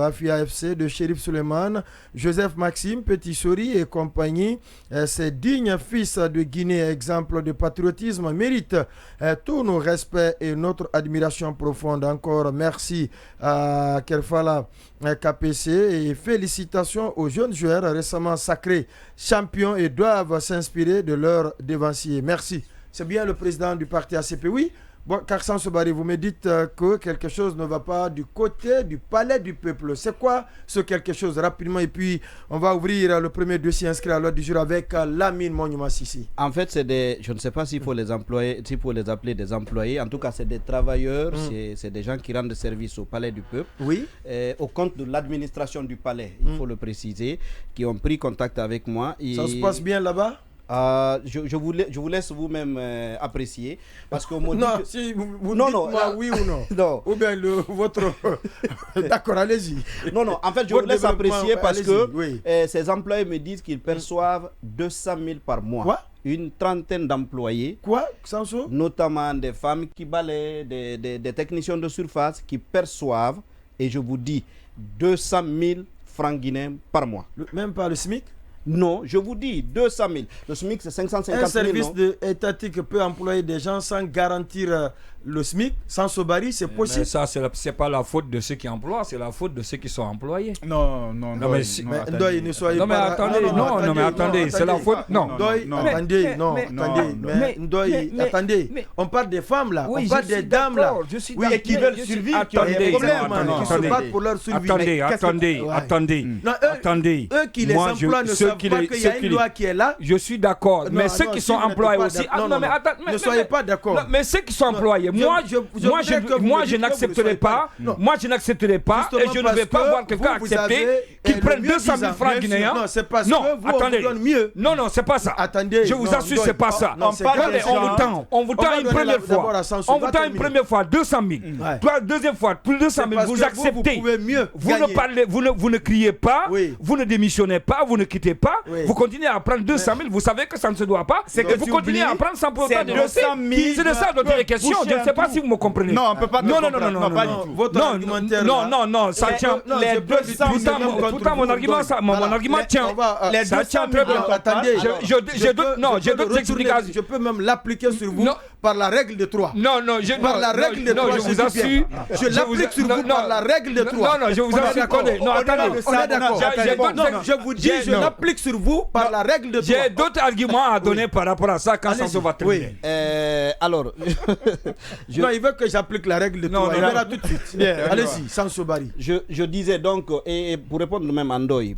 Afia FC de Chérif Suleiman, Joseph Maxime, Petit Sori et compagnie. Ces dignes fils de Guinée, exemple de patriotisme, méritent tous nos respects et notre admiration profonde. Encore merci à Kerfala KPC et félicitations aux jeunes joueurs récemment sacrés champions et doivent s'inspirer de leurs devanciers. Merci. C'est bien le président du parti ACP, oui. Bon, Karsan Sobari, vous me dites que quelque chose ne va pas du côté du palais du peuple. C'est quoi ce quelque chose rapidement? Et puis, on va ouvrir le premier dossier inscrit à l'ordre du jour avec Lamine Monument Sissi. En fait, je ne sais pas s'il faut les employer, s'il faut les appeler des employés. En tout cas, c'est des travailleurs, c'est des gens qui rendent service au palais du peuple. Oui. Au compte de l'administration du palais, il faut le préciser, qui ont pris contact avec moi. Ça se passe bien là-bas? Je vous laisse vous-même apprécier parce que non, si vous dites moi oui ou non. Non. Ou bien votre d'accord, allez-y. Non, en fait je vous laisse apprécier parce que oui. Ces employés me disent qu'ils perçoivent 200 000 par mois. Quoi? Une trentaine d'employés. Quoi, Sanso? Notamment des femmes qui balaient, des techniciens de surface qui perçoivent, et je vous dis, 200 000 francs guinéens par mois. Même pas le SMIC? Non, je vous dis 200 000. Le SMIC, c'est 550 000. Un service étatique peut employer des gens sans garantir le SMIC, sans Sobari, c'est possible. Mais ça, c'est pas la faute de ceux qui emploient, c'est la faute de ceux qui sont employés. Non, Ndoye, ne soyez pas... mais attendez, c'est la faute... Non, attendez, on parle des femmes là, on parle des dames là. Oui, et qui veulent survivre, qui ont des problèmes, qui se battent pour leur survie. Attendez. Eux qui les emploient ne savent pas qu'il y a une loi qui est là. Je suis d'accord, mais ceux qui sont employés aussi... Ne soyez pas d'accord. Mais ceux qui sont employés, moi je n'accepterai pas, et je ne vais pas voir quelqu'un accepter qu'il prenne 200 000 francs guinéens. Non, c'est parce que vous donne mieux. Non, c'est pas ça. Attendez, je vous assure, c'est pas ça. On vous tend une première fois. On vous tend une première fois 200 000. Deuxième fois, plus 200 000. Vous acceptez. Vous ne criez pas, vous ne démissionnez pas, vous ne quittez pas. Vous continuez à prendre 200 000. Vous savez que ça ne se doit pas. C'est que vous continuez à prendre sans pour autant dénoncer. C'est de ça dont il est question. Je ne sais pas si vous me comprenez. Non, on ne peut pas. Non, pas du tout. Votre argumentaire. Non, ça tient. Pourtant, mon argument tient. Ça tient très bien. Attendez, j'ai d'autres explications. Je peux même l'appliquer sur vous par la règle de 3. Par la règle de 3, je vous assure. Je l'applique sur vous par la règle de 3. Non, je vous assure. Non, attendez. On est d'accord. Je vous dis, je l'applique sur vous par la règle de 3. J'ai d'autres arguments à donner par rapport à ça quand ça se va terminer. Alors, non, il veut que j'applique la règle de 3. Il verra tout de suite. Allez-y, sans Sobari. Je disais donc, et pour répondre même à Ndoye,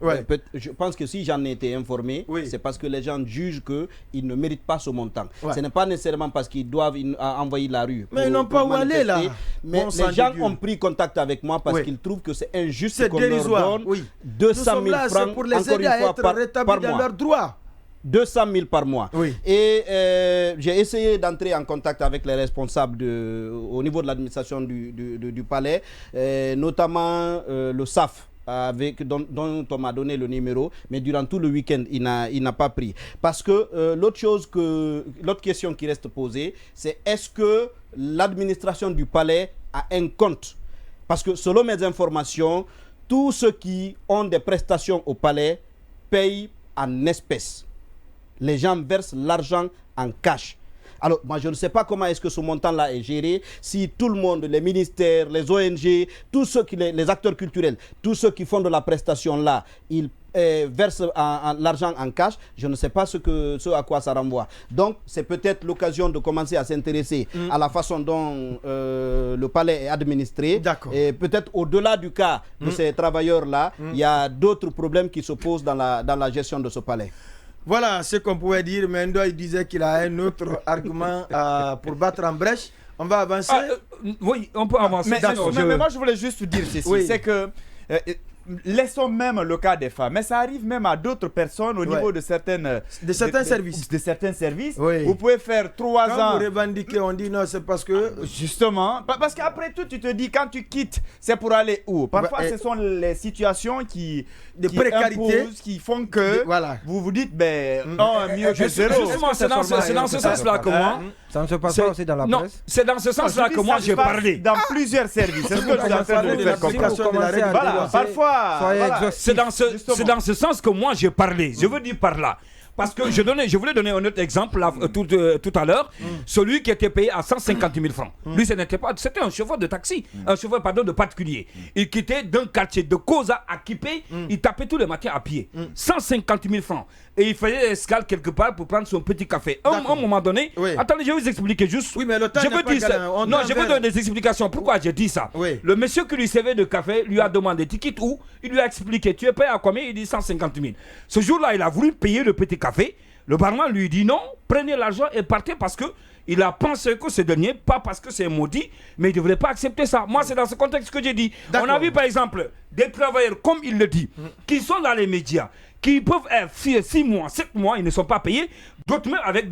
je pense que si j'en ai été informé, c'est parce que les gens jugent qu'ils ne méritent pas ce montant. Ce n'est pas nécessairement parce qu'ils doivent envoyer la rue. Mais ils n'ont pas où aller là. Mais les gens ont pris contact avec moi parce qu'ils trouvent que c'est injuste qu'on leur donne 200 000 francs pour les aider à être rétablis dans leurs droits. 200 000 par mois. Et j'ai essayé d'entrer en contact avec les responsables au niveau de l'administration du palais, notamment le SAF. Dont on m'a donné le numéro, mais durant tout le week-end, il n'a pas pris. Parce que l'autre question qui reste posée, c'est est-ce que l'administration du palais a un compte? Parce que selon mes informations, tous ceux qui ont des prestations au palais payent en espèces. Les gens versent l'argent en cash. Alors, moi, je ne sais pas comment est-ce que ce montant-là est géré. Si tout le monde, les ministères, les ONG, tous ceux les acteurs culturels, tous ceux qui font de la prestation-là, ils versent l'argent en cash, je ne sais pas ce à quoi ça renvoie. Donc, c'est peut-être l'occasion de commencer à s'intéresser à la façon dont le palais est administré. Et peut-être au-delà du cas de ces travailleurs-là, il y a d'autres problèmes qui se posent dans la gestion de ce palais. Voilà ce qu'on pouvait dire. Mendo, il disait qu'il a un autre argument pour battre en brèche. On va avancer. Oui, on peut avancer. Mais moi, je voulais juste dire ceci. C'est que laissons même le cas des femmes, mais ça arrive même à d'autres personnes au niveau de certains services. De certains services. Oui. Vous pouvez faire 3 ans. Quand vous revendiquez, on dit non, c'est parce que... Justement, parce qu'après tout, tu te dis, quand tu quittes, c'est pour aller où? Parfois, ce sont les situations qui précarité, imposent, qui font que vous vous dites, ben, mieux que zéro. Justement, c'est dans ce sens-là que moi... Ça ne se passe pas aussi dans la presse? Non, c'est dans ce sens-là que moi j'ai parlé. Dans plusieurs services. C'est ce que je suis en train de vous faire comprendre. Voilà, parfois... C'est dans ce sens que moi j'ai parlé. Je veux dire par là. Parce que je voulais donner un autre exemple là, tout à l'heure. Celui qui était payé à 150 000 francs. Lui, c'était un chauffeur de taxi, un chauffeur de particulier. Il quittait d'un quartier de Koza à Kipé, il tapait tous les matins à pied. 150 000 francs. Et il faisait escale quelque part pour prendre son petit café. À un moment donné, attendez, je vais vous expliquer juste. Oui, mais le temps je veux donner des explications. Pourquoi j'ai dit ça? Le monsieur qui lui servait de café lui a demandé tu quittes où? Il lui a expliqué tu es payé à combien? Il dit 150 000. Ce jour-là, il a voulu payer le petit café. Le barman lui dit non, prenez l'argent et partez parce que il a pensé que ce dernier, pas parce que c'est maudit, mais il ne devrait pas accepter ça. Moi, c'est dans ce contexte que j'ai dit. On a vu par exemple des travailleurs, comme il le dit, qui sont dans les médias, qui peuvent être 6 mois, 7 mois, ils ne sont pas payés, d'autres même avec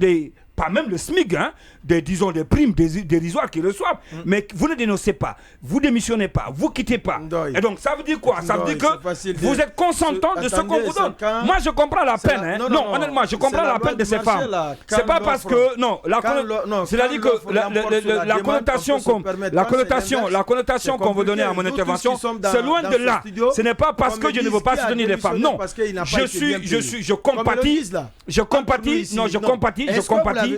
pas même le SMIC, hein, des primes dérisoires qu'ils reçoivent, mais vous ne dénoncez pas, vous démissionnez pas, vous quittez pas. Et donc ça veut dire quoi? Ça veut dire que vous êtes consentant de ce qu'on vous donne. Moi je comprends la peine, hein. Non, honnêtement, je comprends la peine de ces femmes. C'est pas parce que, c'est-à-dire que la connotation qu'on veut donner à mon intervention, c'est loin de là. Ce n'est pas parce que je ne veux pas soutenir les femmes, non. Je compatis.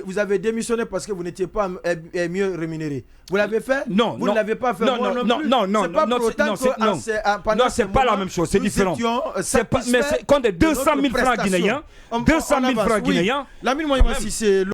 Vous avez démissionné parce que vous n'étiez pas mieux rémunéré. Vous l'avez fait? Non. Vous ne l'avez pas fait? Non, c'est pas la même chose, c'est différent. C'est pas, mais c'est quand 200 000 francs guinéens, 200 000 francs guinéens. Lamine Moïma, si c'est